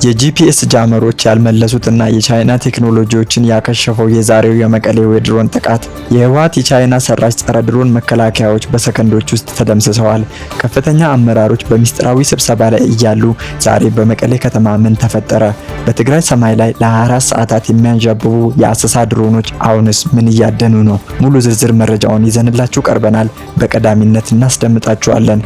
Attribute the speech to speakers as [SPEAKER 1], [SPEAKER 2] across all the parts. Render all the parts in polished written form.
[SPEAKER 1] የጂፒኤስ ጃመሮች ያልመለሱትና የቻይና ቴክኖሎጂዎችን ያከሸፈው የዛሬው የመቀሌው የድሮን ጥቃት የህወሓት የቻይና ሰራሽ ጸረ ድሮን መከላከያዎች በሰከንዶች ውስጥ ተደምስሰዋል። ከፍተኛ አመራሮች በሚስጥራዊ ስብሰባ ላይ እያሉ ዛሬ በመቀሌ ከተማ ምን ተፈጠረ? በትግራይ ሰማይ ላይ ለ24 ሰዓታት የሚያንዣብቡ የአሰሳ ድሮኖች አሁንስ ምን እያደኑ ነው? ሙሉ ዝርዝር መረጃውን ይዘንላችሁ ቀርበናል። በቀዳሚነት እናስደምጣችኋለን።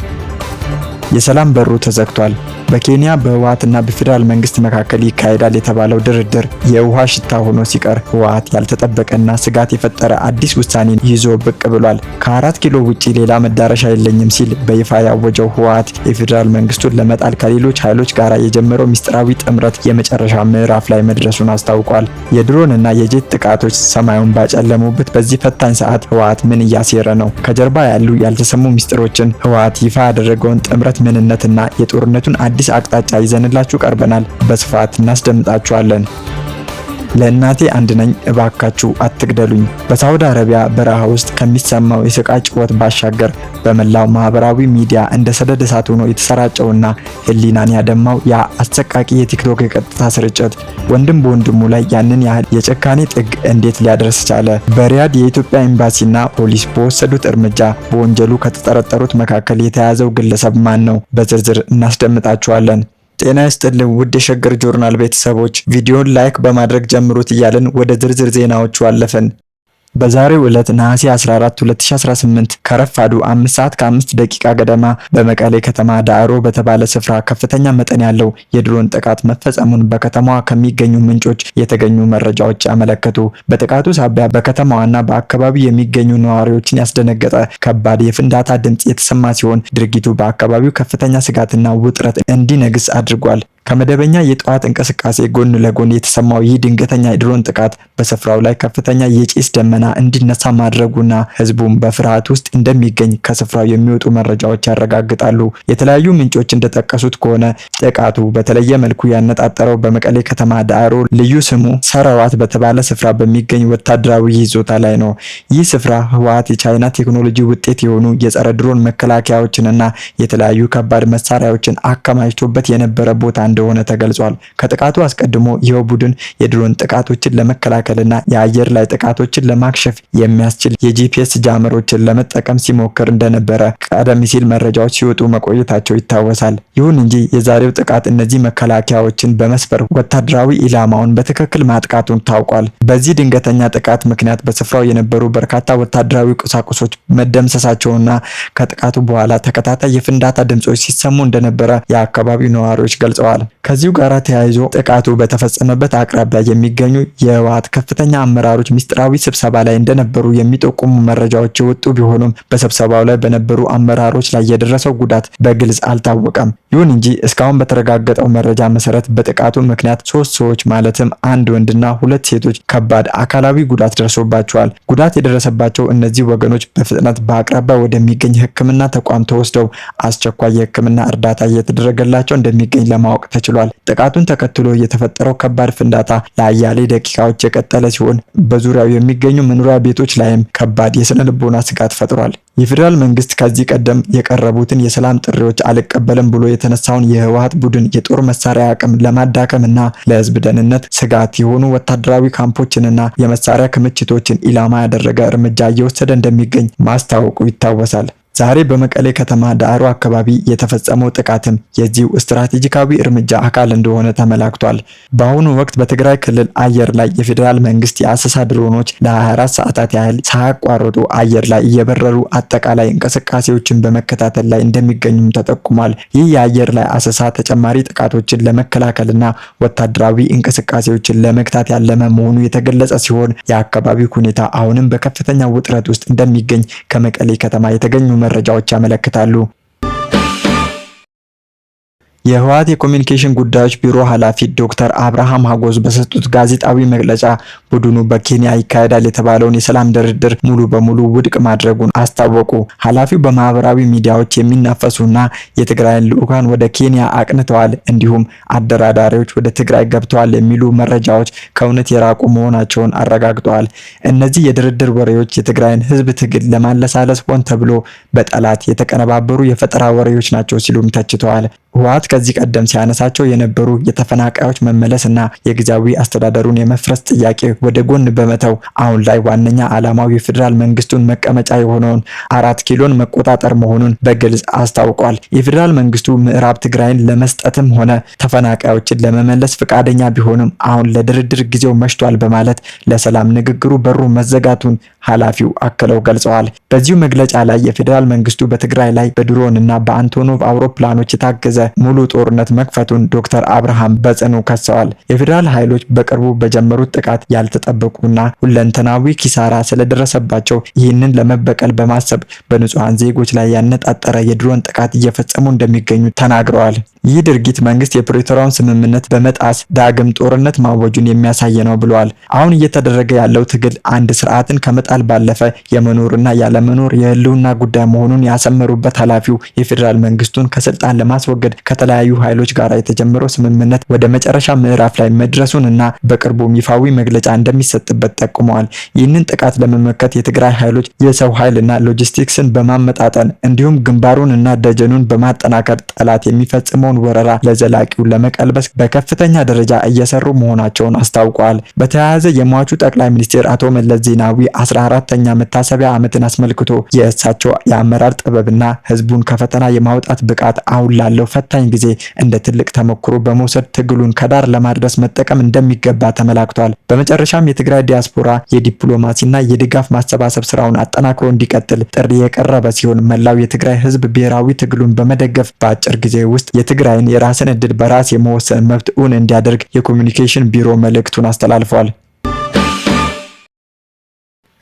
[SPEAKER 1] የሰላም በሩ ተዘግቷል። በኬንያ በህወሓትና በፌደራል መንግስት መካከል ይካሄዳል የተባለው ድርድር የውሃ ሽታ ሆኖ ሲቀር ህወሓት ያልተጠበቀና ስጋት የፈጠረ አዲስ ውሳኔ ይዞ ብቅ ብሏል። ከ4 ኪሎ ውጪ ሌላ መዳረሻ የለኝም ሲል በይፋ ያወጀው ህወሓት የፌደራል መንግስቱን ለመጣል ከሌሎች ኃይሎች ጋር የጀመረው ሚስጥራዊ ጥምረት የመጨረሻ ምዕራፍ ላይ መድረሱን አስታውቋል። የድሮንና የጄት ጥቃቶች ሰማዩን ባጨለሙበት በዚህ ፈታኝ ሰዓት ህወሓት ምን እያሴረ ነው? ከጀርባ ያሉ ያልተሰሙ ሚስጥሮችን ህወሓት ይፋ ያደረገውን ጥምረት ምንነትና የጦርነቱን አዲስ አቅጣጫ ይዘንላችሁ ቀርበናል። በስፋት እናስደምጣችኋለን። ለእናቴ አንድ ነኝ እባካችሁ አትግደሉኝ። በሳውዲ አረቢያ በረሃ ውስጥ ከሚሰማው የስቃይ ጩኸት ባሻገር በመላው ማህበራዊ ሚዲያ እንደ ሰደድ እሳት ሆኖ የተሰራጨውና ህሊናን ያደማው ያ አሰቃቂ የቲክቶክ የቀጥታ ስርጭት ወንድም በወንድሙ ላይ ያንን ያህል የጭካኔ ጥግ እንዴት ሊያደርስ ቻለ? በሪያድ የኢትዮጵያ ኤምባሲና ፖሊስ በወሰዱት እርምጃ በወንጀሉ ከተጠረጠሩት መካከል የተያዘው ግለሰብ ማን ነው? በዝርዝር እናስደምጣችኋለን። ጤና ይስጥልን ውድ የሸገር ጆርናል ቤተሰቦች፣ ቪዲዮን ላይክ በማድረግ ጀምሩት እያልን ወደ ዝርዝር ዜናዎቹ አለፈን። በዛሬው ዕለት ነሐሴ 14 2018 ከረፋዱ 5 ሰዓት ከ5 ደቂቃ ገደማ በመቀሌ ከተማ ዳዕሮ በተባለ ስፍራ ከፍተኛ መጠን ያለው የድሮን ጥቃት መፈጸሙን በከተማዋ ከሚገኙ ምንጮች የተገኙ መረጃዎች ያመለከቱ። በጥቃቱ ሳቢያ በከተማዋና በአካባቢው የሚገኙ ነዋሪዎችን ያስደነገጠ ከባድ የፍንዳታ ድምጽ የተሰማ ሲሆን ድርጊቱ በአካባቢው ከፍተኛ ስጋትና ውጥረት እንዲነግስ አድርጓል። ከመደበኛ የጠዋት እንቅስቃሴ ጎን ለጎን የተሰማው ይህ ድንገተኛ የድሮን ጥቃት በስፍራው ላይ ከፍተኛ የጭስ ደመና እንዲነሳ ማድረጉና ህዝቡም በፍርሃት ውስጥ እንደሚገኝ ከስፍራው የሚወጡ መረጃዎች ያረጋግጣሉ። የተለያዩ ምንጮች እንደጠቀሱት ከሆነ ጥቃቱ በተለየ መልኩ ያነጣጠረው በመቀሌ ከተማ ዳዕሮ ልዩ ስሙ ሰራዋት በተባለ ስፍራ በሚገኝ ወታደራዊ ይዞታ ላይ ነው። ይህ ስፍራ ህወሓት የቻይና ቴክኖሎጂ ውጤት የሆኑ የጸረ ድሮን መከላከያዎችንና የተለያዩ ከባድ መሳሪያዎችን አከማችቶበት የነበረ ቦታ እንደሆነ ተገልጿል። ከጥቃቱ አስቀድሞ ይኸው ቡድን የድሮን ጥቃቶችን ለመከላከልና የአየር ላይ ጥቃቶችን ለማክሸፍ የሚያስችል የጂፒኤስ ጃመሮችን ለመጠቀም ሲሞክር እንደነበረ ቀደም ሲል መረጃዎች ሲወጡ መቆየታቸው ይታወሳል። ይሁን እንጂ የዛሬው ጥቃት እነዚህ መከላከያዎችን በመስበር ወታደራዊ ኢላማውን በትክክል ማጥቃቱን ታውቋል። በዚህ ድንገተኛ ጥቃት ምክንያት በስፍራው የነበሩ በርካታ ወታደራዊ ቁሳቁሶች መደምሰሳቸውና ከጥቃቱ በኋላ ተከታታይ የፍንዳታ ድምጾች ሲሰሙ እንደነበረ የአካባቢው ነዋሪዎች ገልጸዋል። ከዚሁ ጋር ተያይዞ ጥቃቱ በተፈጸመበት አቅራቢያ የሚገኙ የህወሓት ከፍተኛ አመራሮች ሚስጥራዊ ስብሰባ ላይ እንደነበሩ የሚጠቁሙ መረጃዎች የወጡ ቢሆኑም በስብሰባው ላይ በነበሩ አመራሮች ላይ የደረሰው ጉዳት በግልጽ አልታወቀም። ይሁን እንጂ እስካሁን በተረጋገጠው መረጃ መሰረት በጥቃቱ ምክንያት 3 ሰዎች ማለትም አንድ ወንድና 2 ሴቶች ከባድ አካላዊ ጉዳት ደርሶባቸዋል። ጉዳት የደረሰባቸው እነዚህ ወገኖች በፍጥነት በአቅራቢያ ወደሚገኝ ሕክምና ተቋም ተወስደው አስቸኳይ የሕክምና እርዳታ እየተደረገላቸው እንደሚገኝ ለማወቅ ተችሏል። ጥቃቱን ተከትሎ የተፈጠረው ከባድ ፍንዳታ ለአያሌ ደቂቃዎች የቀጠለ ሲሆን በዙሪያው የሚገኙ መኖሪያ ቤቶች ላይም ከባድ የስነ ልቦና ስጋት ፈጥሯል። የፌደራል መንግስት ከዚህ ቀደም የቀረቡትን የሰላም ጥሪዎች አልቀበልም ብሎ የተነሳውን የህወሓት ቡድን የጦር መሳሪያ አቅም ለማዳከምና ለህዝብ ደህንነት ስጋት የሆኑ ወታደራዊ ካምፖችንና የመሳሪያ ክምችቶችን ኢላማ ያደረገ እርምጃ እየወሰደ እንደሚገኝ ማስታወቁ ይታወሳል። ዛሬ በመቀሌ ከተማ ዳዕሮ አካባቢ የተፈጸመው ጥቃትም የዚሁ ስትራቴጂካዊ እርምጃ አካል እንደሆነ ተመላክቷል። በአሁኑ ወቅት በትግራይ ክልል አየር ላይ የፌደራል መንግስት የአሰሳ ድሮኖች ለ24 ሰዓታት ያህል ሳያቋርጡ አየር ላይ እየበረሩ አጠቃላይ እንቅስቃሴዎችን በመከታተል ላይ እንደሚገኙም ተጠቁሟል። ይህ የአየር ላይ አሰሳ ተጨማሪ ጥቃቶችን ለመከላከልና ወታደራዊ እንቅስቃሴዎችን ለመግታት ያለመ መሆኑ የተገለጸ ሲሆን የአካባቢው ሁኔታ አሁንም በከፍተኛ ውጥረት ውስጥ እንደሚገኝ ከመቀሌ ከተማ የተገኙ መረጃዎች ያመለክታሉ። የህወሓት የኮሚኒኬሽን ጉዳዮች ቢሮ ኃላፊ ዶክተር አብርሃም ሀጎስ በሰጡት ጋዜጣዊ መግለጫ ቡድኑ በኬንያ ይካሄዳል የተባለውን የሰላም ድርድር ሙሉ በሙሉ ውድቅ ማድረጉን አስታወቁ። ኃላፊው በማህበራዊ ሚዲያዎች የሚናፈሱና የትግራይን ልዑካን ወደ ኬንያ አቅንተዋል እንዲሁም አደራዳሪዎች ወደ ትግራይ ገብተዋል የሚሉ መረጃዎች ከእውነት የራቁ መሆናቸውን አረጋግጠዋል። እነዚህ የድርድር ወሬዎች የትግራይን ህዝብ ትግል ለማለሳለስ ሆን ተብሎ በጠላት የተቀነባበሩ የፈጠራ ወሬዎች ናቸው ሲሉም ተችተዋል። ህወሓት ከዚህ ቀደም ሲያነሳቸው የነበሩ የተፈናቃዮች መመለስና የጊዜያዊ አስተዳደሩን የመፍረስ ጥያቄ ወደ ጎን በመተው አሁን ላይ ዋነኛ ዓላማው የፌዴራል መንግስቱን መቀመጫ የሆነውን 4 ኪሎን መቆጣጠር መሆኑን በግልጽ አስታውቋል። የፌዴራል መንግስቱ ምዕራብ ትግራይን ለመስጠትም ሆነ ተፈናቃዮችን ለመመለስ ፈቃደኛ ቢሆንም አሁን ለድርድር ጊዜው መሽቷል በማለት ለሰላም ንግግሩ በሩ መዘጋቱን ኃላፊው አክለው ገልጸዋል። በዚሁ መግለጫ ላይ የፌዴራል መንግስቱ በትግራይ ላይ በድሮን እና በአንቶኖቭ አውሮፕላኖች የታገዘ ሙሉ ጦርነት መክፈቱን ዶክተር አብርሃም በጽኑ ከሰዋል። የፌዴራል ኃይሎች በቅርቡ በጀመሩት ጥቃት ያልተጠበቁና ሁለንተናዊ ኪሳራ ስለደረሰባቸው ይህንን ለመበቀል በማሰብ በንጹሃን ዜጎች ላይ ያነጣጠረ የድሮን ጥቃት እየፈጸሙ እንደሚገኙ ተናግረዋል። ይህ ድርጊት መንግስት የፕሪቶሪያውን ስምምነት በመጣስ ዳግም ጦርነት ማወጁን የሚያሳይ ነው ብለዋል። አሁን እየተደረገ ያለው ትግል አንድ ስርዓትን ከመጣል ባለፈ የመኖርና ያለመኖር የህልውና ጉዳይ መሆኑን ያሰመሩበት ኃላፊው የፌዴራል መንግስቱን ከስልጣን ለማስወገድ ከተለያዩ ኃይሎች ጋር የተጀመረው ስምምነት ወደ መጨረሻ ምዕራፍ ላይ መድረሱን እና በቅርቡም ይፋዊ መግለጫ እንደሚሰጥበት ጠቁመዋል። ይህንን ጥቃት ለመመከት የትግራይ ኃይሎች የሰው ኃይልና ሎጂስቲክስን በማመጣጠን እንዲሁም ግንባሩን እና ደጀኑን በማጠናከር ጠላት የሚፈጽመው ወረራ ለዘላቂው ለመቀልበስ በከፍተኛ ደረጃ እየሰሩ መሆናቸውን አስታውቀዋል። በተያያዘ የሟቹ ጠቅላይ ሚኒስትር አቶ መለስ ዜናዊ 14ኛ መታሰቢያ ዓመትን አስመልክቶ የእሳቸው የአመራር ጥበብና ህዝቡን ከፈተና የማውጣት ብቃት አሁን ላለው ፈታኝ ጊዜ እንደ ትልቅ ተሞክሮ በመውሰድ ትግሉን ከዳር ለማድረስ መጠቀም እንደሚገባ ተመላክቷል። በመጨረሻም የትግራይ ዲያስፖራ የዲፕሎማሲና የድጋፍ ማሰባሰብ ስራውን አጠናክሮ እንዲቀጥል ጥሪ የቀረበ ሲሆን መላው የትግራይ ህዝብ ብሔራዊ ትግሉን በመደገፍ በአጭር ጊዜ ውስጥ የትግራይን የራስን ዕድል በራስ የመወሰን መብት እውን እንዲያደርግ የኮሚኒኬሽን ቢሮ መልእክቱን አስተላልፏል።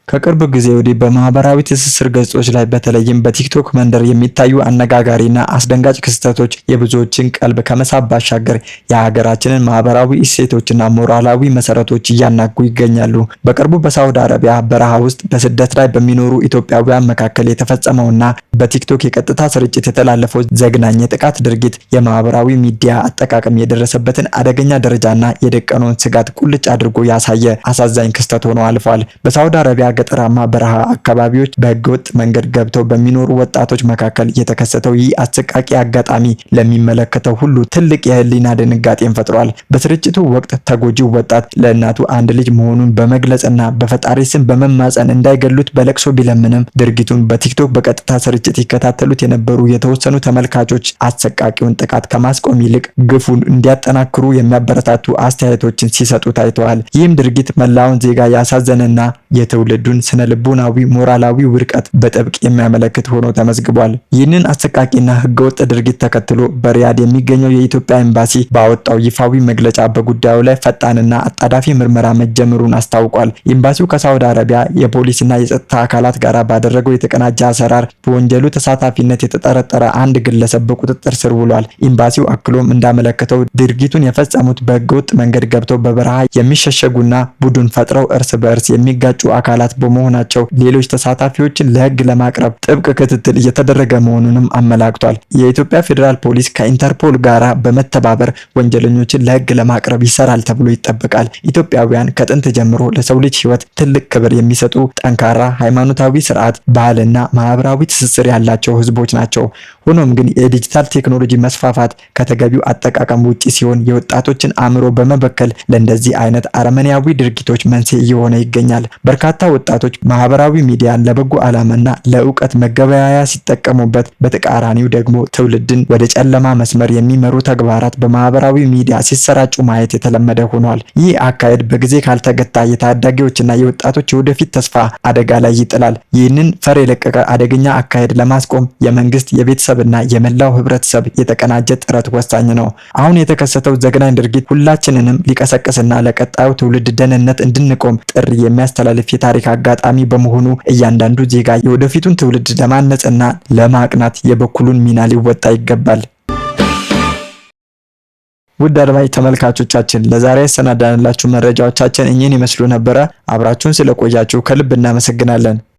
[SPEAKER 1] ከቅርብ ጊዜ ወዲህ በማህበራዊ ትስስር ገጾች ላይ በተለይም በቲክቶክ መንደር የሚታዩ አነጋጋሪና አስደንጋጭ ክስተቶች የብዙዎችን ቀልብ ከመሳብ ባሻገር የሀገራችንን ማህበራዊ እሴቶችና ሞራላዊ መሰረቶች እያናጉ ይገኛሉ። በቅርቡ በሳውዲ አረቢያ በረሃ ውስጥ በስደት ላይ በሚኖሩ ኢትዮጵያውያን መካከል የተፈጸመውና በቲክቶክ የቀጥታ ስርጭት የተላለፈው ዘግናኝ የጥቃት ድርጊት የማህበራዊ ሚዲያ አጠቃቀም የደረሰበትን አደገኛ ደረጃና የደቀነውን ስጋት ቁልጭ አድርጎ ያሳየ አሳዛኝ ክስተት ሆኖ አልፏል። በሳውዲ አረቢያ ገጠራማ በረሃ አካባቢዎች በህገወጥ መንገድ ገብተው በሚኖሩ ወጣቶች መካከል የተከሰተው ይህ አሰቃቂ አጋጣሚ ለሚመለከተው ሁሉ ትልቅ የህሊና ድንጋጤን ፈጥሯል። በስርጭቱ ወቅት ተጎጂው ወጣት ለእናቱ አንድ ልጅ መሆኑን በመግለጽና በፈጣሪ ስም በመማጸን እንዳይገሉት በለቅሶ ቢለምንም ድርጊቱን በቲክቶክ በቀጥታ ስርጭት ይከታተሉት የነበሩ የተወሰኑ ተመልካቾች አሰቃቂውን ጥቃት ከማስቆም ይልቅ ግፉን እንዲያጠናክሩ የሚያበረታቱ አስተያየቶችን ሲሰጡ ታይተዋል። ይህም ድርጊት መላውን ዜጋ ያሳዘነና የትውልዱን ስነ ልቦናዊ ሞራላዊ ውድቀት በጥብቅ የሚያመለክት ሆኖ ተመዝግቧል። ይህንን አሰቃቂና ህገወጥ ድርጊት ተከትሎ በሪያድ የሚገኘው የኢትዮጵያ ኤምባሲ ባወጣው ይፋዊ መግለጫ በጉዳዩ ላይ ፈጣንና አጣዳፊ ምርመራ መጀመሩን አስታውቋል። ኤምባሲው ከሳውዲ አረቢያ የፖሊስና የጸጥታ አካላት ጋር ባደረገው የተቀናጀ አሰራር በወንጀሉ ተሳታፊነት የተጠረጠረ አንድ ግለሰብ በቁጥጥር ስር ውሏል። ኤምባሲው አክሎም እንዳመለከተው ድርጊቱን የፈጸሙት በህገወጥ መንገድ ገብተው በበረሃ የሚሸሸጉና ቡድን ፈጥረው እርስ በእርስ የሚጋጩ አካላት በመሆናቸው ሌሎች ተሳታፊዎችን ለህግ ለማቅረብ ጥብቅ ክትትል እየተደረገ መሆኑንም አመላክቷል። የኢትዮጵያ ፌዴራል ፖሊስ ከኢንተርፖል ጋራ በመተባበር ወንጀለኞችን ለህግ ለማቅረብ ይሰራል ተብሎ ይጠበቃል። ኢትዮጵያውያን ከጥንት ጀምሮ ለሰው ልጅ ህይወት ትልቅ ክብር የሚሰጡ ጠንካራ ሃይማኖታዊ ስርዓት፣ ባህልና ማህበራዊ ትስስር ያላቸው ህዝቦች ናቸው። ሆኖም ግን የዲጂታል ቴክኖሎጂ መስፋፋት ከተገቢው አጠቃቀም ውጪ ሲሆን የወጣቶችን አእምሮ በመበከል ለእንደዚህ አይነት አረመኔያዊ ድርጊቶች መንስኤ እየሆነ ይገኛል። በርካታ ወጣቶች ማህበራዊ ሚዲያን ለበጎ ዓላማና ለእውቀት መገበያያ ሲጠቀሙበት፣ በተቃራኒው ደግሞ ትውልድን ወደ ጨለማ መስመር የሚመሩ ተግባራት በማህበራዊ ሚዲያ ሲሰራጩ ማየት የተለመደ ሆኗል። ይህ አካሄድ በጊዜ ካልተገታ የታዳጊዎችና የወጣቶች የወደፊት ተስፋ አደጋ ላይ ይጥላል። ይህንን ፈር የለቀቀ አደገኛ አካሄድ ለማስቆም የመንግስት የቤተሰብና የመላው ህብረተሰብ የተቀናጀ ጥረት ወሳኝ ነው። አሁን የተከሰተው ዘግናኝ ድርጊት ሁላችንንም ሊቀሰቅስና ለቀጣዩ ትውልድ ደህንነት እንድንቆም ጥሪ የሚያስተላልፍ የታሪክ አጋጣሚ በመሆኑ እያንዳንዱ ዜጋ የወደፊቱን ትውልድ ለማነጽና ለማቅናት የበኩሉን ሚና ሊወጣ ይገባል። ውድ አድማጭ ተመልካቾቻችን ለዛሬ ያሰናዳንላችሁ መረጃዎቻችን እኚህን ይመስሉ ነበረ። አብራችሁን ስለቆያችሁ ከልብ እናመሰግናለን።